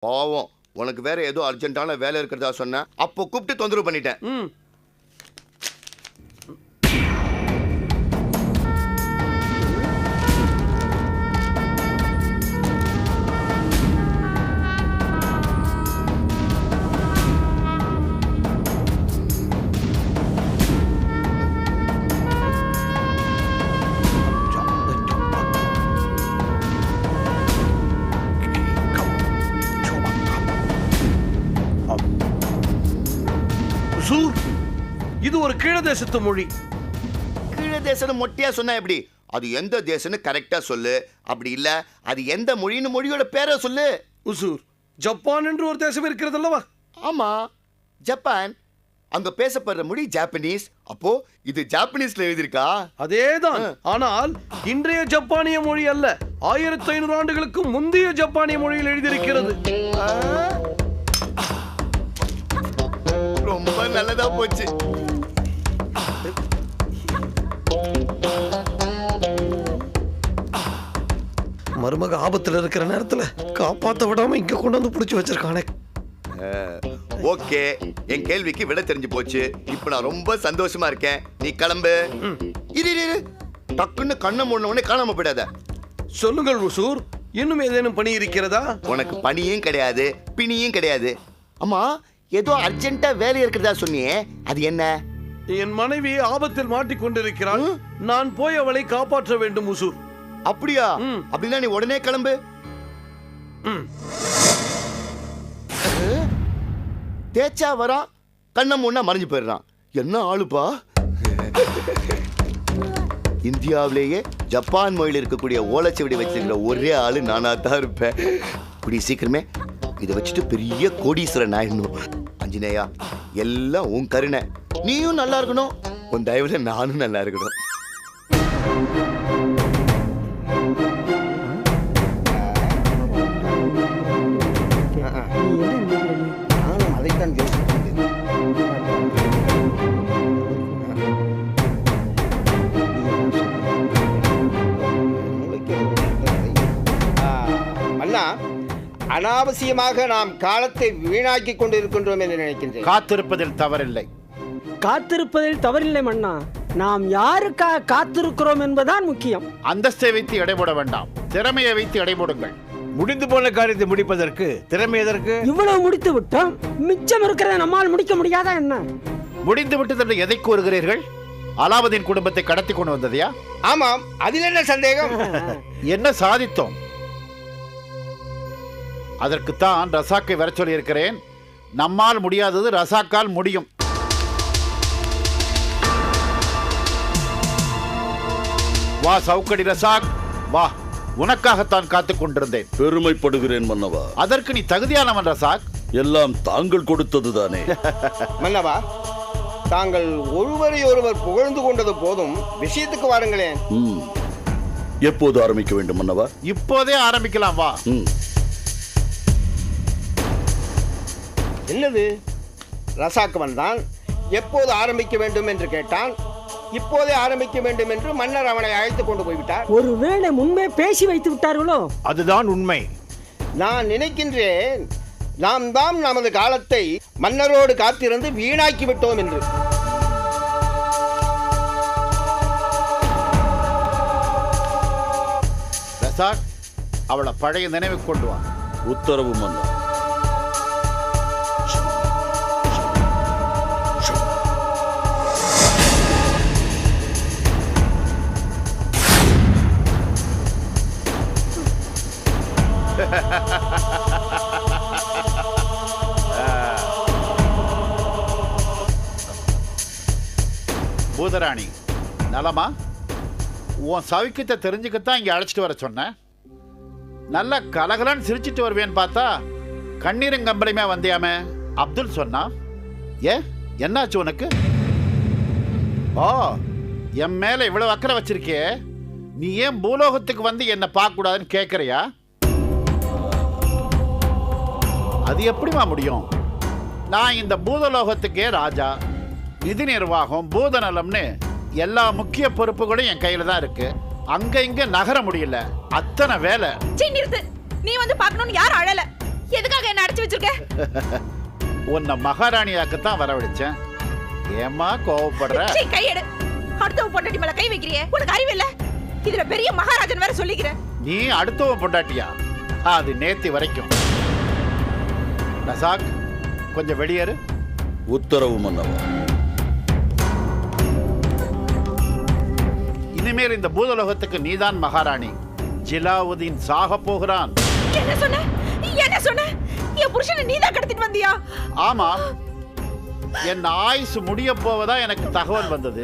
பாவம், உனக்கு வேற ஏதோ அர்ஜென்ட்டான வேலை இருக்கிறதா சொன்ன, அப்போ கூப்பிட்டு தொந்தரவு பண்ணிட்டேன். இது ஒரு கீழ தேசத்து மொழி. கீழ தேசம் மொட்டையா சொன்னா எப்படி? அது எந்த தேசம்னு கரெக்டா சொல்லு. அப்படி இல்ல அது எந்த மொழின்னு மொழியோட பேரை சொல்லு. உசூர், ஜப்பான் என்று ஒரு தேசம் இருக்கிறது அல்லவா? ஆமா, ஜப்பான். அங்க பேசப்படுற மொழி ஜாப்பனீஸ். அப்போ இது ஜாப்பனீஸ்ல எழுதிருக்கா? அதேதான். ஆனால் இன்றைய ஜப்பானிய மொழி அல்ல, 1500 ஆண்டுகளுக்கு முந்தைய ஜப்பானிய மொழியில் எழுதியிருக்கிறது. ரொம்ப நல்லதா போச்சு. மருமக ஆபத்துல இருக்கிற நேரத்துல காப்பாத்த விடாம இங்க கொண்டு வந்து புடிச்சு வச்சிருக்கானே. ஓகே, என் கேள்விக்கு விட தெரிஞ்சு போச்சு. இப்ப நான் ரொம்ப சந்தோஷமா இருக்கேன். நீ கிளம்பு. இரு, டக்குன்னு கண்ணை மூடினவனே காணாம போயிடாத. சொல்லுங்கள் உசூர், இன்னும் ஏதேனும் பணி இருக்கிறதா? உனக்கு பணியும் கிடையாது, பிணியும் கிடையாது. அம்மா, ஏதோ அர்ஜென்ட்டா வேலை இருக்கிறதா சொன்னியே, அது என்ன? என் மனைவி ஆபத்தில் மாட்டிக்கொண்டிருக்கிறாள். நான் போய் அவளை காப்பாற்ற வேண்டும் உசூர். அப்படியா? அப்படின்னா நீ உடனே கிளம்பு. தேச்சா வரான், கண்ண முன்னா மறைஞ்சு போயிடுறான். என்ன ஆளுப்பா? இந்தியாவிலேயே ஜப்பான் மொழியில் இருக்கக்கூடிய ஓலைச்சுவடி வச்சிருக்கிற ஒரே ஆளு நானா தான் இருப்பேன். இப்படி சீக்கிரமே இதை வச்சுட்டு பெரிய கோடீஸ்வரன் ஆயிடணும். அஞ்சனேயா, எல்லாம் உன் கருணை. நீயும் நல்லா இருக்கணும், உன் தயவுல நானும் நல்லா இருக்கணும். அதைத்தான் அண்ணா, அனாவசியமாக நாம் காலத்தை வீணாக்கி கொண்டிருக்கின்றோம் என்று நினைக்கின்றேன். காத்திருப்பதில் தவறில்லை. காத்திருப்பதில் தவறில்லை மன்னா. நாம் யாருக்காக காத்திருக்கிறோம் என்பதுதான் முக்கியம். அந்தஸ்தை வைத்து எடைபோட வேண்டாம், திறமையை வைத்து எடைபோடுங்கள். முடிந்து போன காரியத்தை முடிப்பதற்கு திறமை எதற்கு? இவ்வளவு முடித்து விட்டோம், மிச்சம் இருக்கிறத நம்மால் முடிக்க முடியாதா என்ன? முடிந்து விட்டது எதை கூறுகிறீர்கள்? அலாவுதீன் குடும்பத்தை கடத்தி கொண்டு வந்ததையா? ஆமாம், அதில் என்ன சந்தேகம்? என்ன சாதித்தோம்? அதற்குத்தான் ரசாக்கை வர சொல்லி இருக்கிறேன். நம்மால் முடியாதது ரசாக்கால் முடியும். வா சவுக்கடி ரசாக், வா. உனக்காகத்தான் காத்துக் கொண்டிருந்தேன். பெருமைப்படுகிறேன் மன்னவா. அதற்கு நீ தகுதியானவன் ரசாக். எல்லாம் தாங்கள் கொடுத்ததுதானே. மன்னவா, தாங்கள் ஒருவரை ஒருவர் புகழ்ந்து கொண்டது போதும், விஷயத்துக்கு வாருங்களேன். எப்போது ஆரம்பிக்க வேண்டும் மன்னவா? இப்போதே ஆரம்பிக்கலாம், வா. என்னது? ரசாக் வந்தான், எப்போது ஆரம்பிக்க வேண்டும் என்று கேட்டான். இப்போதே ஆரம்பிக்க வேண்டும் என்று மன்னர் அவனை அழைத்து கொண்டு போய்விட்டார். ஒருவேளை முன்பே பேசி வைத்து விட்டார்களோ? அதுதான் உண்மை. நான் நினைக்கின்றேன், நாம் தான் நமது காலத்தை மன்னரோடு காத்திருந்து வீணாக்கி விட்டோம் என்று. ரசாக், அவளை பழைய நினைவு கொண்டு வா. உத்தரவு மன்னா. பூதராணி, நலமா? உன் சவிக்கத்தை தெரிஞ்சுக்கத்தான் இங்கே அழைச்சிட்டு வர சொன்னேன். நல்லா கலகலன்னு சிரிச்சிட்டு வருவேன்னு பார்த்தா கண்ணீரும் கம்பளையுமே வந்தியாமே. அப்துல் சொன்னா. என்னாச்சு உனக்கு? ஓ, என் மேல இவ்வளவு அக்கறை வச்சிருக்கே, நீ ஏன் பூலோகத்துக்கு வந்து என்னை பார்க்க கூடாதுன்னு கேட்கறியா? அது எப்படிமா முடியும்? நான் இந்த பூதலோகத்துக்கே ராஜா. நிதி நிர்வாகம், பூதநலம்னு எல்லா முக்கிய பொறுப்புகளும் என் கையில தான் இருக்கு. அங்க இங்க நகர முடியல, அத்தனை வேலை. நிறுத்து. நீ வந்து பார்க்கணும்னு யாரும் அழல. எதுக்காக என்ன அடைச்சு வச்சிருக்க? உன்னை மகாராணியாக்கத்தான் வரவழைச்சேன். ஏமா கோவப்படுற? கையெடு. அடுத்தவ பொண்டாட்டி மேல கை வைக்கிறியே, உனக்கு அறிவு இல்ல? இதுல பெரிய மகாராஜன் வேற சொல்லிக்கிற. நீ அடுத்தவ பொண்டாட்டியா? அது நேத்தி வரைக்கும். ரசாக், கொஞ்சம் வெளியேறு. உத்தரவு மன்னவா. இனிமேல் இந்த பூதலோகத்துக்கு நீதான் மகாராணி. ஜிலாவுதீன் சாக போகிறான். என்ன சொன்ன? என்ன சொன்ன? என் புருஷனை நீதான் கடத்திட்டு வந்தியா? ஆமா, என் ஆயுசு முடிய போவதா எனக்கு தகவல் வந்தது.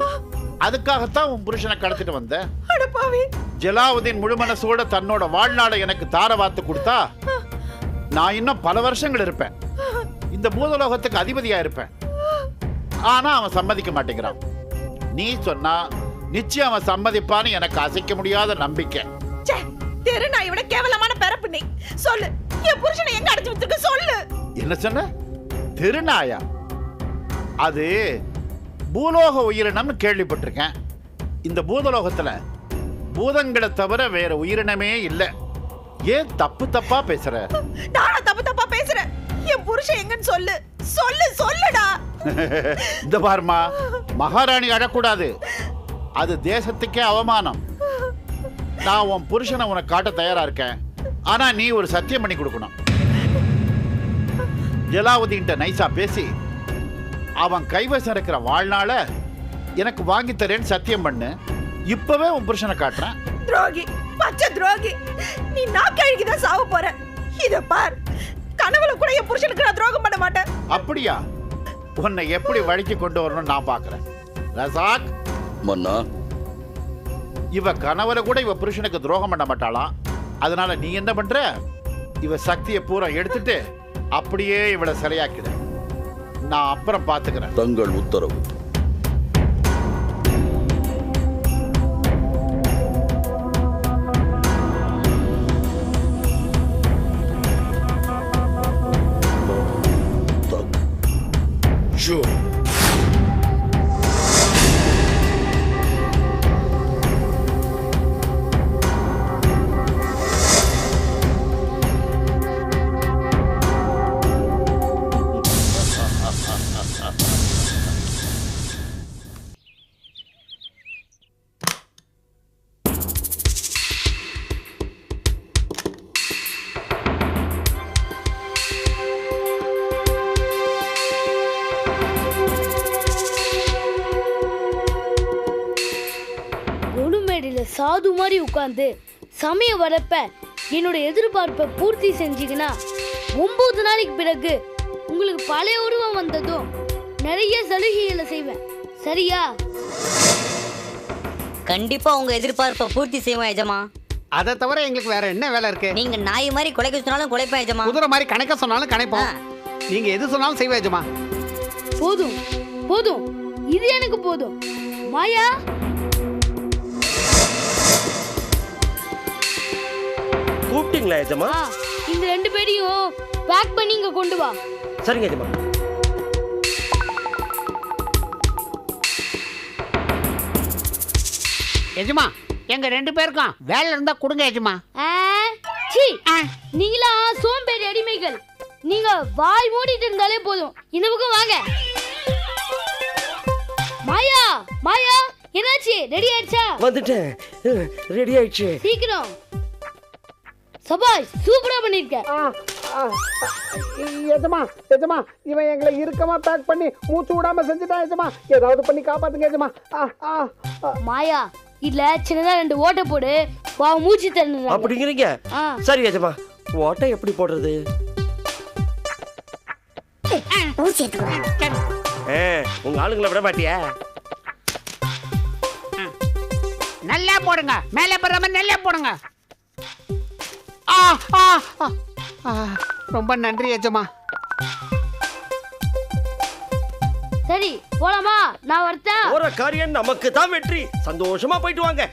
அதுக்காகத்தான் உன் புருஷனை கடத்திட்டு வந்தேன். அடப்பாவி. ஜலாவுதீன் முழுமனசோட தன்னோட வாழ்நாளை எனக்கு தாரவாத்து கொடுத்தா நான் இன்னும் பல வருஷங்கள் இருப்பேன். இந்த பூதலோகத்துக்கு அதிபதியா இருப்பேன். ஆனா அவன் சம்மதிக்க மாட்டேங்கிறான். நீ சொன்னா நிச்சயம் அவன் சம்மதிப்பான்னு எனக்கு அசைக்க முடியாத நம்பிக்கை. தெரு நான் இவன கேவலமான பிறப்பு. நீ சொல்லு, என் புருஷனை எங்க அடைச்சு வச்சிருக்க சொல்லு. என்ன சொன்ன? திருநாயா? அது பூலோக உயிரினம்னு கேள்விப்பட்டிருக்கேன். இந்த பூதலோகத்துல பூதங்களை தவிர வேற உயிரினமே இல்ல. ஏன் தப்பு தப்பா பேசுற? நானா தப்பு தப்பா பேசுறேன்? என் புருஷன் எங்கன்னு சொல்லு. சொல்லு சொல்லுடா. இந்த பாருமா, மகாராணி அழக்கூடாது. அது தேசத்துக்கே அவமானம். நான் உன் புருஷனை உனக்கு காட்ட தயாரா இருக்கேன். ஆனா நீ ஒரு சத்தியம் பண்ணி கொடுக்கணும். ஜலாவுதீன் நைசா பேசி அவன் கைவசம் இருக்கிற வாழ்நாள எனக்கு வாங்கி தரேன்னு சத்தியம் பண்ணு. இப்பவே உன் புருஷனை காட்டுறேன். துரோகி, பச்சை துரோகி. நீ நாக்கு அழுகிதான் சாவ போற. இத பார், கனவுல கூட என் புருஷனுக்கு நான் துரோகம் பண்ண மாட்டேன். அப்படியா? உன்னை எப்படி வழிக்கு கொண்டு வரணும்னு நான் பாக்குறேன். ரசாக் மன்னா, இவ கனவுல கூட இவ புருஷனுக்கு துரோகம் பண்ண மாட்டாளாம். அதனால நீ என்ன பண்ற? இவ சக்தியை பூரா எடுத்துட்டு அப்படியே இவளை சிறையாக்கிட. நான் அப்புறம் பாத்துக்கிறேன். தங்கள் உத்தரவு. சாது மாதிரி உட்கார்ந்து சமய வரப்ப என்னோட எதிர்பார்ப்பை பூர்த்தி செஞ்சீங்கன்னா 9 நாளைக்கு பிறகு உங்களுக்கு பழைய உருவம் வந்ததும் நிறைய சலுகைகளை செய்வேன். சரியா? கண்டிப்பா உங்க எதிர்பார்ப்பை பூர்த்தி செய்வோம் எஜமா. அதை தவிர எங்களுக்கு வேற என்ன வேலை இருக்கு? நீங்க நாய் மாதிரி குலைக்க சொன்னாலும் குலைப்பேன் எஜமா. குதிரை மாதிரி கணக்க சொன்னாலும் கணைப்போம். நீங்க எது சொன்னாலும் செய்வேன் எஜமா. போதும் போதும், இது எனக்கு போதும். மாயா, கூப்பிட்டீங்களா எஜமா? இந்த 2 பேரையும் பேக் பண்ணி இங்க கொண்டு வா. சரிங்க எஜமா. எஜமா, எங்க 2 பேருக்கும் வேலை இருந்தா கொடுங்க எஜமா. நீங்களா சோம்பேறி அடிமைகள். நீங்க வாய் மூடிட்டு இருந்தாலே போதும். இந்த பக்கம் வாங்க. மாயா, மாயா, என்னாச்சு? ரெடி ஆயிடுச்சா? வந்துட்டேன், ரெடி ஆயிடுச்சு. சீக்கிரம். சபாஷ், சூப்பரா பண்ணிருக்க. எஜமா, எஜமா, இவன் எங்களை இறுக்கமா பேக் பண்ணி மூச்சு விடாம செஞ்சுட்டான் எஜமா. ஏதாவது பண்ணி காப்பாத்துங்க எஜமா. மாயா, இல்ல சின்னதா 2 ஓட்டை போடு. வா, மூச்சு தரணும். அப்படிங்கிறீங்க? சரி எஜமா. ஓட்டை எப்படி போடுறது? உங்க ஆளுங்களை விட மாட்டியா? நல்லா போடுங்க, மேலே போடுற மாதிரி நல்லா போடுங்க. ரொம்ப நன்றி எஜமா. சரி, போலாமா? நான் வரட்டா? ஒரு காரியம் நமக்கு தான் வெற்றி. சந்தோஷமா போயிட்டு வாங்க.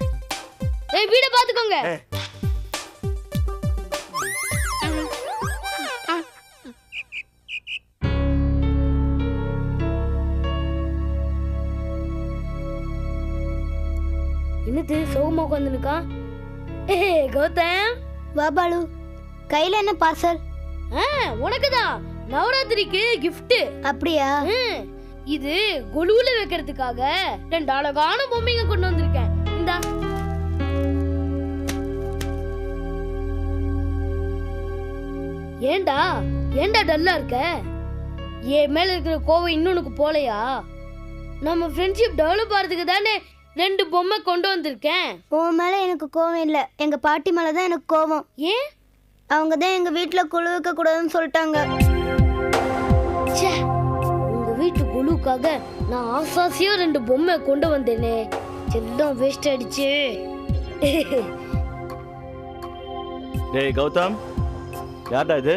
ஏய், வீட பாத்துக்கோங்க. என்னது சோகமா உட்காந்துருக்கான்? கௌதம், வா பாலு, கையில என்ன பார்சல்? உனக்குதான் நவராத்திரிக்கு கிஃப்ட். அப்படியா? இது கொலுவுல வைக்கிறதுக்காக 2 அழகான பொம்மைங்க கொண்டு வந்திருக்கேன். இந்தா. ஏண்டா டல்லா இருக்க? என் மேல இருக்கிற கோவம் இன்னொன்னுக்கு போலையா? நம்ம ஃப்ரெண்ட்ஷிப் டெவலப் ஆகிறதுக்கு தானே 2 பொம்மை கொண்டு வந்திருக்கேன். உன் மேல எனக்கு கோவம் இல்ல, எங்க பாட்டி மேலதான் எனக்கு கோவம். ஏன்? அவங்க தான் எங்க வீட்டுல குழு வைக்க கூடாதுன்னு சொல்லிட்டாங்க. உங்க வீட்டு குழுக்காக நான் ஆசாசியா 2 பொம்மை கொண்டு வந்தேனே, எல்லாம் வேஸ்ட் ஆயிடுச்சு. டேய் கௌதம், யார்டா இது?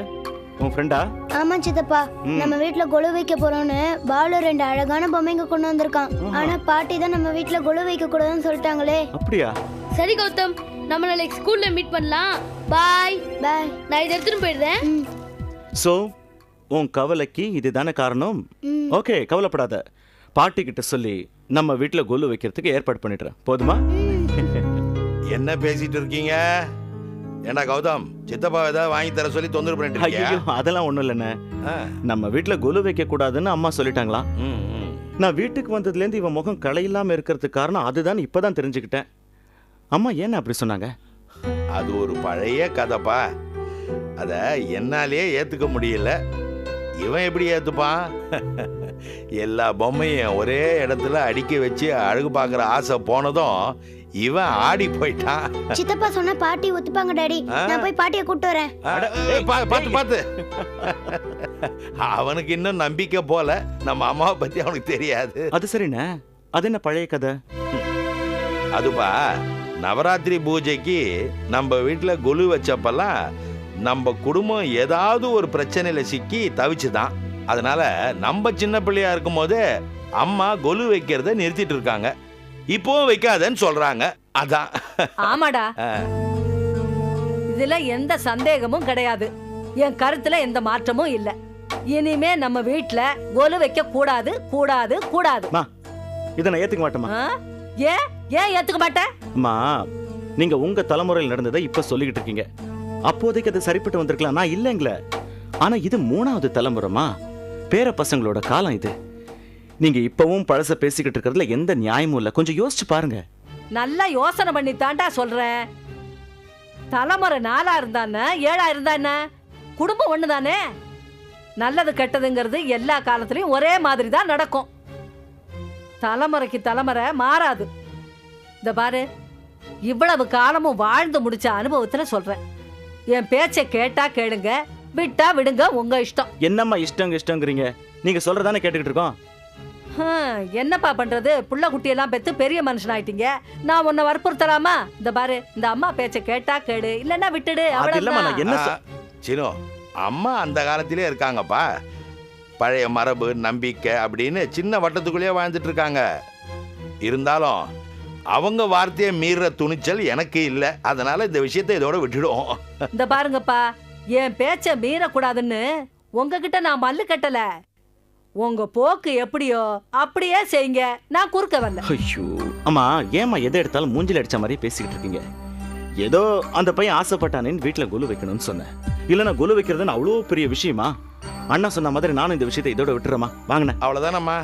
உன் ஃப்ரெண்டா? ஆமா சித்தப்பா, நம்ம வீட்டுல கொலு வைக்க போறோம்னு பாலு 2 அழகான பொம்மைங்க கொண்டு வந்திருக்கான். ஆனா பாட்டி தான் நம்ம வீட்டுல கொலு வைக்க கூடாதுன்னு சொல்லிட்டாங்களே. அப்படியா? சரி கௌதம், நம்ம நாளைக்கு ஸ்கூல்ல மீட் பண்ணலாம். பாய். பாய். நான் இதை எடுத்துட்டு போயிடுறேன். சோ உன் கவலைக்கு இதுதானே காரணம்? ஓகே, கவலைப்படாத. பாட்டி கிட்ட சொல்லி நம்ம வீட்டுல கொலு வைக்கிறதுக்கு ஏற்பாடு பண்ணிடுறேன். போதுமா? என்ன பேசிட்டு இருக்கீங்க? என்ன கௌதம், சித்தப்பா ஏதாவது வாங்கி தர சொல்லி தொந்தரவு பண்ணிட்டு இருக்கியா? ஐயோ, அதெல்லாம் ஒண்ணும் இல்லைண்ணே. நம்ம வீட்டுல கொலு வைக்க கூடாதுன்னு அம்மா சொல்லிட்டாங்களாம். நான் வீட்டுக்கு வந்ததுல இருந்து இவன் முகம் களையில்லாம இருக்கிறதுக்கு காரணம் அதுதான் இப்பதான் தெரிஞ்சுக்கிட்டேன். அம்மா ஏன்னு அப்படி சொன்னாங்க? அது ஒரு பழைய கதைப்பா. அத என்னாலே ஏத்துக்க முடியல. இவன் எப்படி ஏத்துப்பான்? எல்லா பொம்மையும் ஒரே இடத்துல அடுக்கி வச்சு அழகு பார்க்குற ஆசை போனதும் இவன் ஆடி போயிட்டான். சித்தப்பா சொன்னா பாட்டி ஒத்துப்பாங்க டாடி. நான் போய் பாட்டியை கூட்டு வரேன். பார்த்து அவனுக்கு இன்னும் நம்பிக்கை போல. நம்ம அம்மாவை பத்தி அவனுக்கு தெரியாது. அது சரிண்ணே, அது என்ன பழைய கதை? அதுப்பா, நவராத்திரி பூஜைக்கு நம்ம வீட்டுல கொலு வச்சப்பெல்லாம் நம்ம குடும்பம் ஏதாவது ஒரு பிரச்சனையில சிக்கி தவிச்சுதான். அதனால நம்ம சின்ன பிள்ளையா இருக்கும் போது அம்மா கொலு வைக்கிறத நிறுத்திட்டு இருக்காங்க. இப்போ வைக்காதன்னு சொல்றாங்க. அதான். ஆமாடா, இதுல எந்த சந்தேகமும் கிடையாது. என் கருத்துல எந்த மாற்றமும் இல்ல. இனிமே நம்ம வீட்டுல கொலு வைக்க கூடாது கூடாது கூடாது. இதை நான் ஏத்துக்க மாட்டேமா. ஏன் ஏத்துக்க மாட்டேன்? அம்மா, நீங்க உங்க தலைமுறையில் நடந்ததை இப்ப சொல்லிக்கிட்டு இருக்கீங்க. அப்போதைக்கு அது சரிப்பட்டு வந்திருக்கலாம், நான் இல்லைங்கள. ஆனா இது 3வது தலைமுறைமா, பேர பசங்களோட காலம் இது. நீங்க இப்பவும் பழச பேசிக்கிட்டு இருக்கிறதுல எந்த நியாயமும் இல்ல. கொஞ்சம் யோசிச்சு பாருங்க. நல்லா யோசனை பண்ணி தாண்டா சொல்றேன். தலைமுறை 4ஆ இருந்தானே 7ஆ இருந்தானே, குடும்பம் ஒண்ணுதானே. நல்லது கெட்டதுங்கிறது எல்லா காலத்திலயும் ஒரே மாதிரி தான் நடக்கும். தலைமுறைக்கு தலைமுறை மாறாது. இந்த பாரு, இவ்வளவு காலமும் வாழ்ந்து முடிச்ச அனுபவத்துல சொல்றேன். என் பேச்சை கேட்டா கேளுங்க, விட்டா விடுங்க, உங்க இஷ்டம். என்னம்மா இஷ்டங்கிறீங்க? நீங்க சொல்றதானே கேட்டுக்கிட்டு இருக்கோம். என்னப்பா பண்றது? புள்ள குட்டியெல்லாம் பெத்து பெரிய மனுஷன் ஆயிட்டீங்க. நான் உன்னை வற்புறுத்தலாமா? இந்த பாரு, இந்த அம்மா பேச்சை கேட்டா கேடு, இல்லன்னா விட்டுடு. சினோ, அம்மா அந்த காலத்திலே இருக்காங்கப்பா. பழைய மரபு நம்பிக்கை அப்படின்னு சின்ன வட்டத்துக்குள்ளேயே வாழ்ந்துட்டு இருக்காங்க. இருந்தாலும் அவங்க வார்த்தையை மீற துணிச்சல் எனக்கு இல்லை. அதனால இந்த விஷயத்தை இதோட விட்டுடும். இந்த பாருங்கப்பா, என் பேச்ச மீறக்கூடாதுன்னு உங்ககிட்ட நான் மல்லு கட்டல. உங்க போக்கு எப்படியோ அப்படியே செய்யுங்க, நான் குறுக்க வரல. ஐயோ அம்மா, ஏமா எதை எடுத்தாலும் மூஞ்சில அடிச்ச மாதிரி பேசிக்கிட்டு இருக்கீங்க? ஏதோ அந்த பையன் ஆசைப்பட்டானேன்னு வீட்டுல கொலு வைக்கணும்னு சொன்னேன். இல்லைன்னா கொலு வைக்கிறதுன்னு அவ்வளோ பெரிய விஷயமா? அண்ணா சொன்ன மாதிரி நானும் இந்த விஷயத்தை இதோட விட்டுறமா. வாங்கினேன், அவ்வளவுதானம்மா.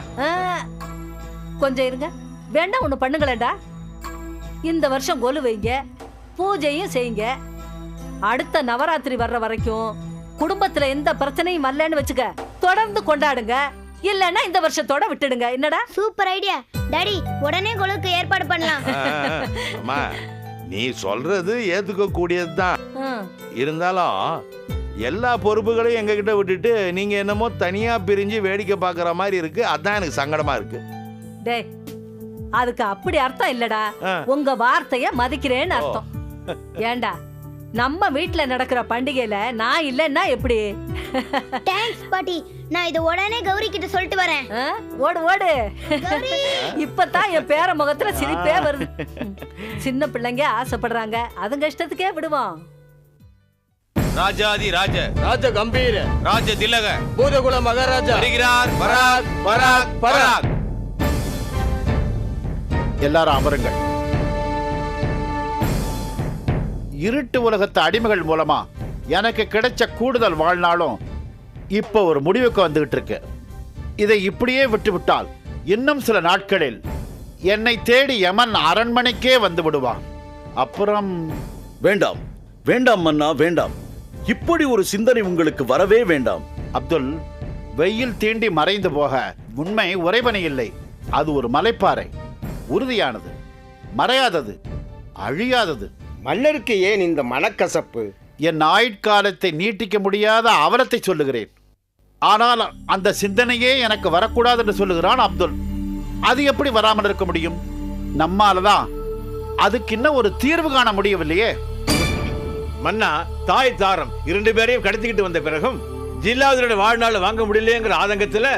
கொஞ்சம் இருங்க, வேண்டா ஒண்ணு பண்ணுங்களேடா. இந்த வருஷம் கொலு வைங்க, பூஜையும் செய்யுங்க. அடுத்த நவராத்திரி வர்ற வரைக்கும் குடும்பத்துல எந்த பிரச்சனையும் வரலன்னு வச்சுக்க, தொடர்ந்து கொண்டாடுங்க. இல்லன்னா இந்த வருஷத்தோட விட்டுடுங்க. என்னடா? Super idea daddy. உடனே கொலுக்கு ஏற்பாடு பண்ணலாம். அம்மா, நீ சொல்றது ஏத்துக்க கூடியதுதான். இருந்தாலும் எல்லா பொறுப்புகளையும் எங்க கிட்ட விட்டுட்டு நீங்க என்னமோ தனியா பிரிஞ்சு வேடிக்கை பாக்குற மாதிரி இருக்கு. அதான் எனக்கு சங்கடமா இருக்கு. டேய், அதுக்கு அப்படி அர்த்தம் இல்லடா. உங்க வார்த்தைய மதிக்கிறேன்னு அர்த்தம். ஏண்டா, நம்ம வீட்டுல நடக்கிற பண்டிகையில நான் இல்லன்னா எப்படி? தேங்க்ஸ் பாட்டி. நான் இது உடனே கௌரி கிட்ட சொல்லிட்டு வரேன். ஓடு ஓடு. இப்பதான் என் பேர முகத்துல சிரிப்பே வருது. சின்ன பிள்ளைங்க ஆசைப்படுறாங்க, அதுங்க இஷ்டத்துக்கே விடுவோம். ராஜாதி ராஜ ராஜ கம்பீர ராஜ திலக பூதகுல மகாராஜா வருகிறார். பராக் பராக் பராக். எல்லாரும் அமருங்கள். இருட்டு உலகத்து அடிமைகள் மூலமா எனக்கு கிடைச்ச கூடுதல் வாழ்நாளும் இப்போ ஒரு முடிவுக்கு வந்துகிட்டு இருக்கு. இதை இப்படியே விட்டுவிட்டால் இன்னும் சில நாட்களில் என்னை தேடி யமன் அரண்மனைக்கே வந்து விடுவான். அப்புறம் வேண்டாம் வேண்டாம் மன்னா, வேண்டாம். இப்படி ஒரு சிந்தனை உங்களுக்கு வரவே வேண்டாம். அப்துல், வெயில் தீண்டி மறைந்து போக உண்மை உறைபனி இல்லை. அது ஒரு மலைப்பாறை, உறுதியானது, மறையாதது, அழியாதது. மன்னருக்கு ஏன் இந்த மனக்கசப்பு? என் ஆயுட்காலத்தை நீட்டிக்க முடியாத அவலத்தை சொல்லுகிறேன். ஆனால் அந்த சிந்தனையே எனக்கு வரக்கூடாது என்று சொல்லுகிறான் அப்துல். அது எப்படி வராமல் இருக்க முடியும்? நம்மாலதான் அதுக்கு இன்னும் ஒரு தீர்வு காண முடியவில்லையே. மன்னா, தாய் தாரம் 2 பேரையும் கடத்திக்கிட்டு வந்த பிறகும் ஜில்லாவுடைய வாழ்நாள் வாங்க முடியலையேங்கிற ஆதங்கத்துல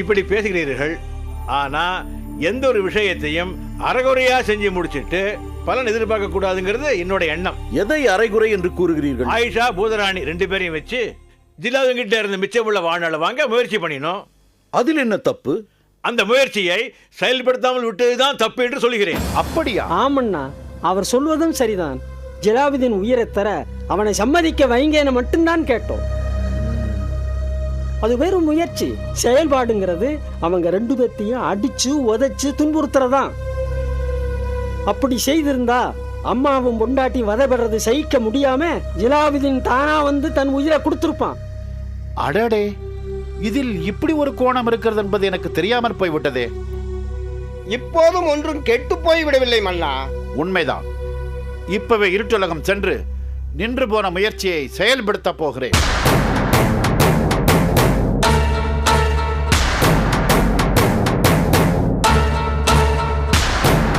இப்படி பேசுகிறீர்கள். ஆனா எந்த ஒரு விஷயத்தையும் அரைகுறையா செஞ்சு முடிச்சிட்டு பலன் எதிர்பார்க்க கூடாதுங்கிறது என்னோட எண்ணம். எதை அரைகுறை என்று கூறுகிறீர்கள்? ஆயிஷா, பூதராணி 2 பேரையும் வச்சு ஜில்லாவுங்கிட்ட இருந்த மிச்சமுள்ள வாழ்நாளை வாங்க முயற்சி பண்ணினோம். அதில் என்ன தப்பு? அந்த முயற்சியை செயல்படுத்தாமல் விட்டதுதான் தப்பு என்று சொல்லுகிறேன். அப்படியா? ஆமண்ணா, அவர் சொல்வதும் சரிதான். ஜலாலுதீன் உயிரை தர அவனை சம்மதிக்க வைங்கன்னு மட்டும்தான் கேட்டோம். அது வெறும் முயற்சி. செயல்பாடுங்கிறது அவங்க 2 பேர்த்தையும் அடிச்சு உதைச்சு துன்புறுத்துறதான். அப்படி செய்திருந்தா அம்மாவும் பொண்டாட்டி வதைபடுறது சகிக்க முடியாம ஜலாலுதீன் தானா வந்து தன் உயிரை கொடுத்திருப்பான். அடடே, இதில் இப்படி ஒரு கோணம் இருக்கிறது என்பது எனக்கு தெரியாமல் போய்விட்டதே. இப்போதும் ஒன்றும் கெட்டு போய்விடவில்லை மன்னா. உண்மைதான். இப்பவே இருட்டுலகம் சென்று நின்று போன முயற்சியை செயல்படுத்த போகிறேன்.